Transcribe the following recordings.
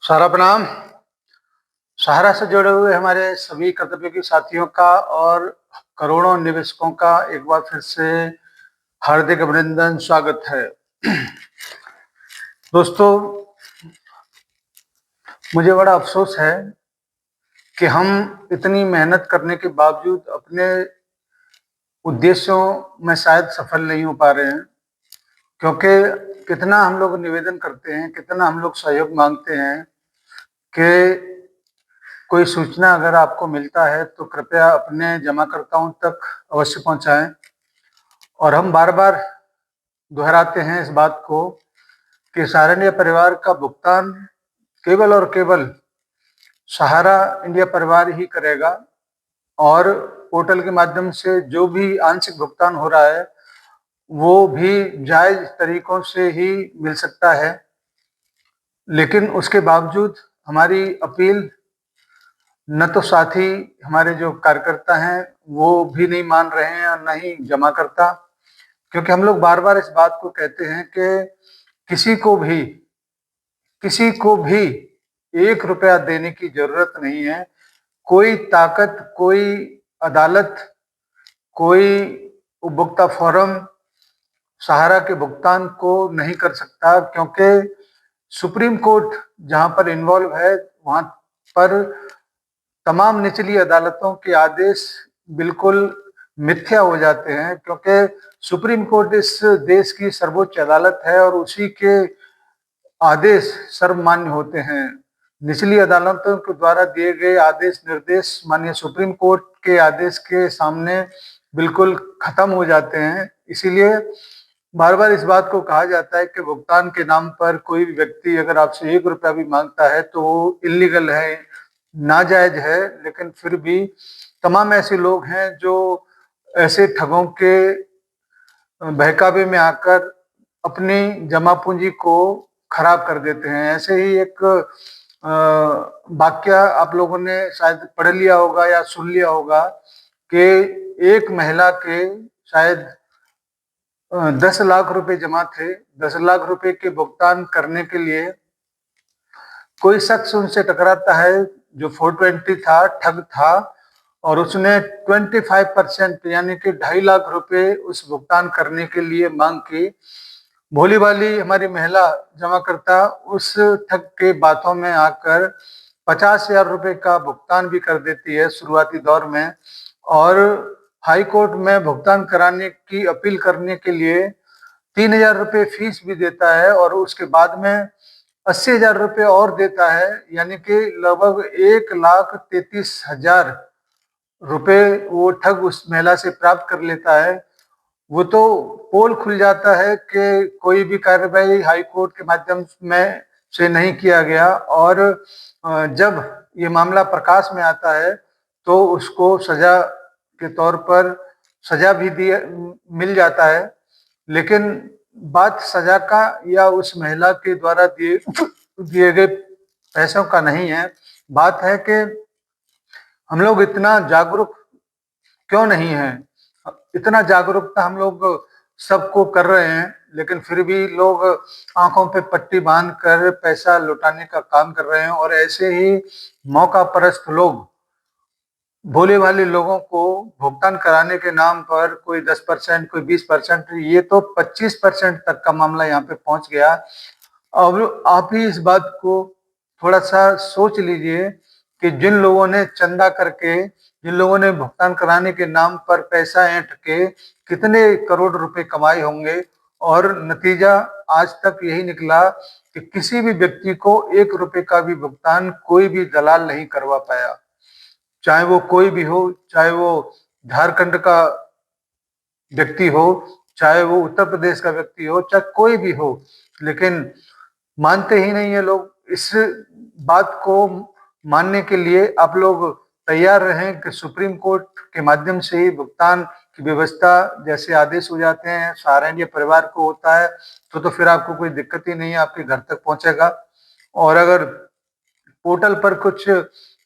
सारा प्रणाम। सहारा से जुड़े हुए हमारे सभी कर्तव्य के साथियों का और करोड़ों निवेशकों का एक बार फिर से हार्दिक अभिनंदन, स्वागत है। दोस्तों, मुझे बड़ा अफसोस है कि हम इतनी मेहनत करने के बावजूद अपने उद्देश्यों में शायद सफल नहीं हो पा रहे हैं, क्योंकि कितना हम लोग निवेदन करते हैं, कितना हम लोग सहयोग मांगते हैं कि कोई सूचना अगर आपको मिलता है तो कृपया अपने जमाकर्ताओं तक अवश्य पहुंचाएं। और हम बार बार दोहराते हैं इस बात को कि सहारा इंडिया परिवार का भुगतान केवल और केवल सहारा इंडिया परिवार ही करेगा, और पोर्टल के माध्यम से जो भी आंशिक भुगतान हो रहा है वो भी जायज तरीकों से ही मिल सकता है। लेकिन उसके बावजूद हमारी अपील न तो साथी हमारे जो कार्यकर्ता हैं वो भी नहीं मान रहे हैं और न ही जमाकर्ता, क्योंकि हम लोग बार बार इस बात को कहते हैं कि किसी को भी 1 रुपया देने की जरूरत नहीं है। कोई ताकत, कोई अदालत, कोई उपभोक्ता फोरम सहारा के भुगतान को नहीं कर सकता, क्योंकि सुप्रीम कोर्ट जहां पर इन्वॉल्व है वहां पर तमाम निचली अदालतों के आदेश बिल्कुल मिथ्या हो जाते हैं, क्योंकि सुप्रीम कोर्ट इस देश की सर्वोच्च अदालत है और उसी के आदेश सर्वमान्य होते हैं। निचली अदालतों के द्वारा दिए गए आदेश निर्देश माननीय सुप्रीम कोर्ट के आदेश के सामने बिल्कुल खत्म हो जाते हैं। इसीलिए बार बार इस बात को कहा जाता है कि भुगतान के नाम पर कोई भी व्यक्ति अगर आपसे 1 रुपया भी मांगता है तो वो इलीगल है, नाजायज है। लेकिन फिर भी तमाम ऐसे लोग हैं जो ऐसे ठगों के बहकावे में आकर अपनी जमा पूंजी को खराब कर देते हैं। ऐसे ही एक वाक्य आप लोगों ने शायद पढ़ लिया होगा या सुन लिया होगा कि एक महिला के शायद 10 लाख रुपए जमा थे। 10 लाख रुपए के भुगतान करने के लिए कोई शख्स उनसे टकराता है जो 420 था, ठग था, और उसने 25% यानी कि 2.5 लाख रुपए उस भुगतान करने के लिए मांग की। भोली भाली हमारी महिला जमाकर्ता उस ठग के बातों में आकर 50,000 रुपए का भुगतान भी कर देती है शुरुआती दौर में, और हाई कोर्ट में भुगतान कराने की अपील करने के लिए 3,000 रुपए फीस भी देता है, और उसके बाद में 80,000 रुपए और देता है, यानी कि लगभग 1,33,000 रुपए वो ठग उस महिला से प्राप्त कर लेता है। वो तो पोल खुल जाता है कि कोई भी कार्रवाई हाई कोर्ट के माध्यम में से नहीं किया गया, और जब ये मामला प्रकाश में आता है तो उसको सजा के तौर पर सजा भी दिया मिल जाता है। लेकिन बात सजा का या उस महिला के द्वारा दिए गए पैसों का नहीं है। बात है कि हम लोग इतना जागरूक क्यों नहीं है। इतना जागरूकता हम लोग सबको कर रहे हैं, लेकिन फिर भी लोग आंखों पे पट्टी बांध कर पैसा लुटाने का काम कर रहे हैं। और ऐसे ही मौका परस्त लोग भोले भाले लोगों को भुगतान कराने के नाम पर कोई 10%, कोई 20%, ये तो 25% तक का मामला यहाँ पे पहुंच गया। अब आप ही इस बात को थोड़ा सा सोच लीजिए कि जिन लोगों ने चंदा करके, जिन लोगों ने भुगतान कराने के नाम पर पैसा ऐंठ के कितने करोड़ रुपए कमाए होंगे, और नतीजा आज तक यही निकला कि किसी भी व्यक्ति को 1 रुपए का भी भुगतान कोई भी दलाल नहीं करवा पाया। चाहे वो कोई भी हो, चाहे वो झारखंड का व्यक्ति हो, चाहे वो उत्तर प्रदेश का व्यक्ति हो, चाहे कोई भी हो, लेकिन मानते ही नहीं है लोग। इस बात को मानने के लिए आप लोग तैयार रहें कि सुप्रीम कोर्ट के माध्यम से ही भुगतान की व्यवस्था जैसे आदेश हो जाते हैं सहारा इंडिया परिवार को होता है, तो फिर आपको कोई दिक्कत ही नहीं है, आपके घर तक पहुंचेगा। और अगर पोर्टल पर कुछ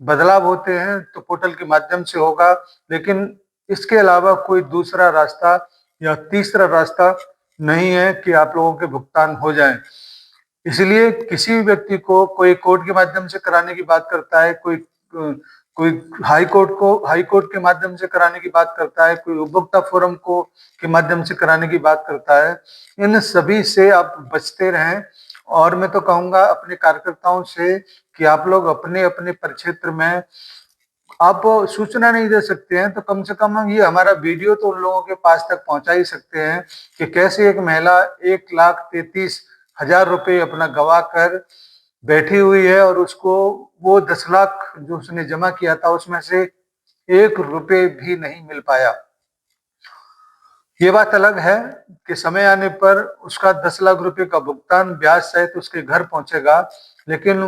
बदलाव होते हैं तो पोर्टल के माध्यम से होगा, लेकिन इसके अलावा कोई दूसरा रास्ता या तीसरा रास्ता नहीं है कि आप लोगों के भुगतान हो जाए। इसलिए किसी भी व्यक्ति को कोई कोर्ट के माध्यम से कराने की बात करता है, कोई हाई कोर्ट के माध्यम से कराने की बात करता है, कोई उपभोक्ता फोरम को के माध्यम से कराने की बात करता है। इन सभी से आप बचते रहें। और मैं तो कहूंगा अपने कार्यकर्ताओं से कि आप लोग अपने अपने परिक्षेत्र में आप सूचना नहीं दे सकते हैं तो कम से कम हम ये हमारा वीडियो तो उन लोगों के पास तक पहुंचा ही सकते हैं कि कैसे एक महिला 1,33,000 रुपए अपना गवा कर बैठी हुई है और उसको वो 10 लाख जो उसने जमा किया था उसमें से 1 रुपए भी नहीं मिल पाया। ये बात अलग है कि समय आने पर उसका 10 लाख रुपए का भुगतान ब्याज सहित उसके घर पहुंचेगा, लेकिन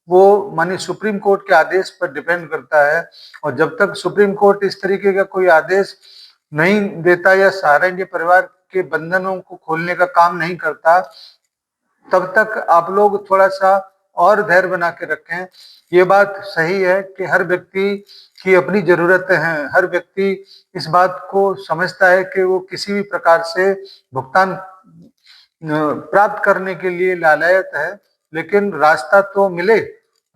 वो मानी सुप्रीम कोर्ट के आदेश पर डिपेंड करता है। और जब तक सुप्रीम कोर्ट इस तरीके का कोई आदेश नहीं देता या सहारा इंडिया परिवार के बंधनों को खोलने का काम नहीं करता, तब तक आप लोग थोड़ा सा और धैर्य बना के रखें। ये बात सही है कि हर व्यक्ति की अपनी जरूरतें हैं, हर व्यक्ति इस बात को समझता है कि वो किसी भी प्रकार से भुगतान प्राप्त करने के लिए लालायत है, लेकिन रास्ता तो मिले,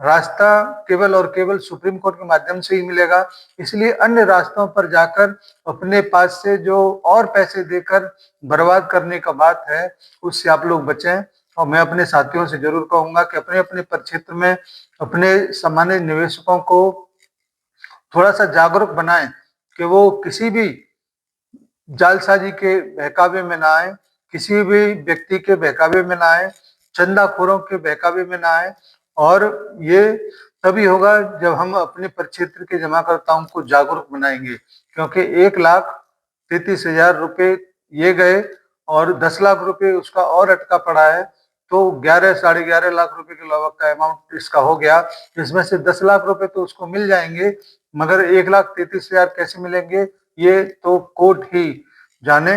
रास्ता केवल और केवल सुप्रीम कोर्ट के माध्यम से ही मिलेगा। इसलिए अन्य रास्तों पर जाकर अपने पास से जो और पैसे देकर बर्बाद करने का बात है उससे आप लोग बचें। और मैं अपने साथियों से जरूर कहूंगा कि अपने अपने परिक्षेत्र में अपने सामान्य निवेशकों को थोड़ा सा जागरूक बनाएं कि वो किसी भी जालसाजी के बहकावे में ना आए, किसी भी व्यक्ति के बहकावे में ना आए, चंदाखोरों के बहकावे में ना आए। और ये तभी होगा जब हम अपने परिक्षेत्र के जमाकर्ताओं को जागरूक बनाएंगे, क्योंकि 1,33,000 रुपए ये गए और 10 लाख रुपए उसका और अटका पड़ा है, तो 11 साढ़े 11 लाख रुपए के लगभग का अमाउंट इसका हो गया। इसमें से 10 लाख रुपए तो उसको मिल जाएंगे, मगर 1,33,000 कैसे मिलेंगे ये तो कोर्ट ही जाने।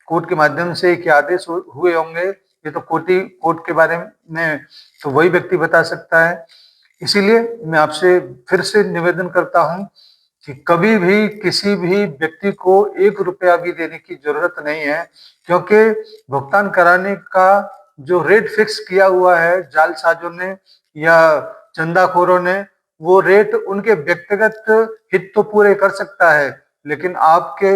कोर्ट के माध्यम से क्या आदेश हुए होंगे ये तो कोर्ट के बारे में तो वही व्यक्ति बता सकता है। इसीलिए मैं आपसे फिर से निवेदन करता हूं कि कभी भी किसी भी व्यक्ति को 1 रुपया भी देने की जरूरत नहीं है, क्योंकि भुगतान कराने का जो रेट फिक्स किया हुआ है जालसाजों ने या चंदाखोरों ने, वो रेट उनके व्यक्तिगत हित तो पूरे कर सकता है, लेकिन आपके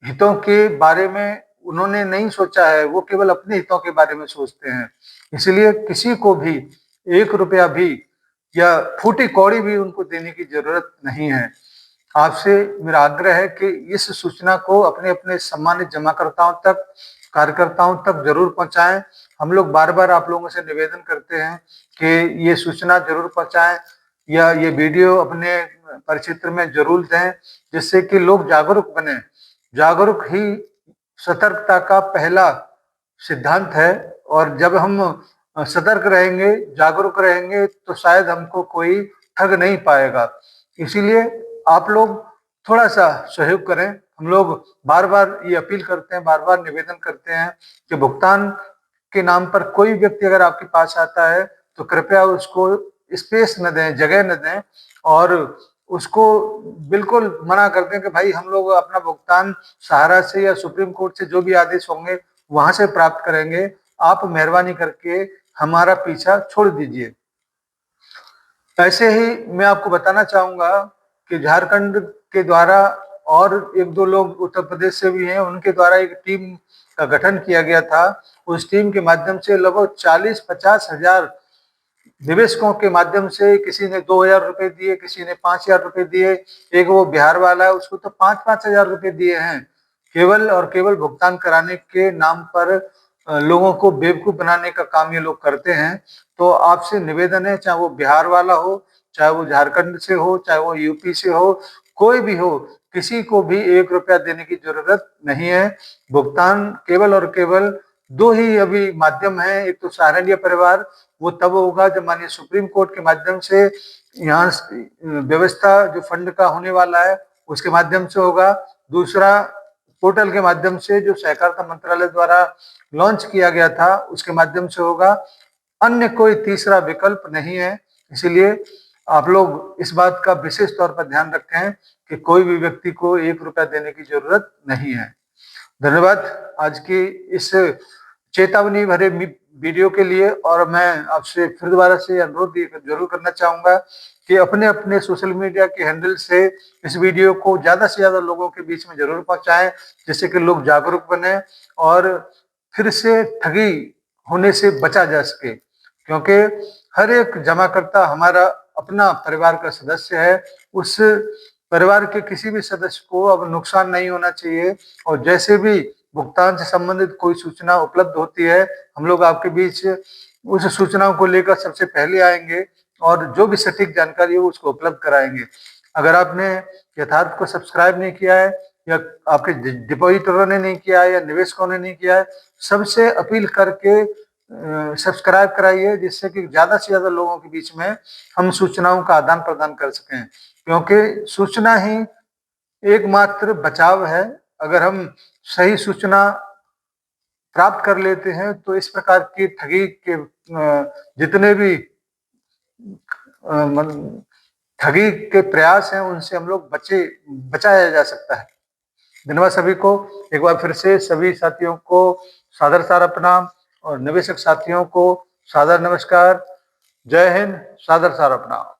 हितों के बारे में उन्होंने नहीं सोचा है, वो केवल अपने हितों के बारे में सोचते हैं। इसलिए किसी को भी 1 रुपया भी या फूटी कौड़ी भी उनको देने की जरूरत नहीं है। आपसे मेरा आग्रह है कि इस सूचना को अपने अपने सम्मानित जमाकर्ताओं तक, कार्यकर्ताओं तक जरूर पहुंचाएं। हम लोग बार बार आप लोगों से निवेदन करते हैं कि ये सूचना जरूर पहुंचाएं या ये वीडियो अपने परिक्षेत्र में जरूर दें, जिससे कि लोग जागरूक बने। जागरूक ही सतर्कता का पहला सिद्धांत है, और जब हम सतर्क रहेंगे, जागरूक रहेंगे, तो शायद हमको कोई ठग नहीं पाएगा। इसीलिए आप लोग थोड़ा सा सहयोग करें। हम लोग बार बार ये अपील करते हैं, बार बार निवेदन करते हैं कि भुगतान के नाम पर कोई व्यक्ति अगर आपके पास आता है तो कृपया उसको स्पेस न दें, जगह न दें, और उसको बिल्कुल मना कर दें कि भाई हम लोग अपना भुगतान सहारा से या सुप्रीम कोर्ट से जो भी आदेश होंगे वहां से प्राप्त करेंगे, आप मेहरबानी करके हमारा पीछा छोड़ दीजिए। ऐसे ही मैं आपको बताना चाहूंगा कि झारखंड के द्वारा और 1-2 लोग उत्तर प्रदेश से भी हैं, उनके द्वारा एक टीम का गठन किया गया था। उस टीम के माध्यम से लगभग 40-50 हजार निवेशकों के माध्यम से किसी ने 2,000 रुपए दिए, किसी ने 5,000 रुपए दिए। एक वो बिहार वाला है उसको तो 5-5 हजार रुपए दिए हैं, केवल और केवल भुगतान कराने के नाम पर लोगों को बेवकूफ बनाने का काम ये लोग करते हैं। तो आपसे निवेदन है, चाहे वो बिहार वाला हो, चाहे वो झारखंड से हो, चाहे वो यूपी से हो, कोई भी हो, किसी को भी 1 रुपया देने की जरूरत नहीं है। भुगतान केवल और केवल 2 ही अभी माध्यम है, एक तो सहारा इंडिया परिवार, वो तब होगा जब माननीय सुप्रीम कोर्ट के माध्यम से यहाँ व्यवस्था जो फंड का होने वाला है उसके माध्यम से होगा। दूसरा पोर्टल के माध्यम से जो सहकारिता मंत्रालय द्वारा लॉन्च किया गया था उसके माध्यम से होगा। अन्य कोई तीसरा विकल्प नहीं है। इसीलिए आप लोग इस बात का विशेष तौर पर ध्यान रखें कि कोई भी व्यक्ति को 1 रुपया देने की जरूरत नहीं है। धन्यवाद। आज की इस चेतावनी भरे वीडियो के लिए। और मैं आपसे फिर दोबारा से अनुरोध जरूर करना चाहूंगा कि अपने अपने सोशल मीडिया के हैंडल से इस वीडियो को ज्यादा से ज्यादा लोगों के बीच में जरूर पहुंचाएं, जिससे कि लोग जागरूक बने और फिर से ठगी होने से बचा जा सके। क्योंकि हर एक जमाकर्ता हमारा अपना परिवार का सदस्य है, उस परिवार के किसी भी सदस्य को अब नुकसान नहीं होना चाहिए। और जैसे भी भुगतान से संबंधित कोई सूचना उपलब्ध होती है, हम लोग आपके बीच उस सूचनाओं को लेकर सबसे पहले आएंगे और जो भी सटीक जानकारी हो उसको उपलब्ध कराएंगे। अगर आपने यथार्थ को सब्सक्राइब नहीं किया है या आपके डिपॉजिटरों ने नहीं किया है या निवेशकों ने नहीं किया है, सबसे अपील करके सब्सक्राइब कराइए, जिससे कि ज्यादा से ज्यादा लोगों के बीच में हम सूचनाओं का आदान प्रदान कर सकें। क्योंकि सूचना ही एकमात्र बचाव है। अगर हम सही सूचना प्राप्त कर लेते हैं तो इस प्रकार की ठगी के जितने भी ठगी के प्रयास हैं उनसे हम लोग बचाया जा सकता है। धन्यवाद सभी को। एक बार फिर से सभी साथियों को सादर सारा प्रणाम और निवेशक साथियों को सादर नमस्कार। जय हिंद, सादर सारा प्रणाम।